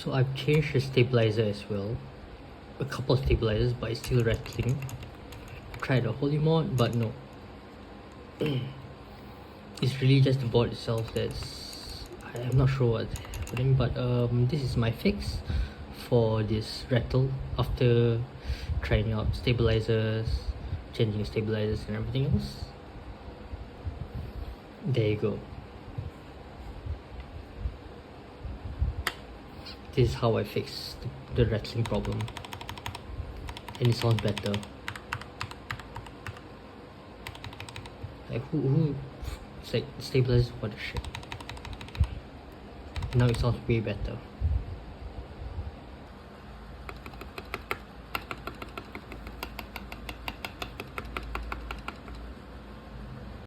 So I've changed the stabilizer as well. A couple of stabilizers, but it's still rattling. Tried a holy mod, but no. It's really just the board itself that's... I'm not sure what's happening, but this is my fix for this rattle after trying out stabilizers, changing stabilizers and everything else. There you go. This is how I fix the rattling problem, and it sounds better. Like who it's like stabilizers, what the shit. Now it sounds way better.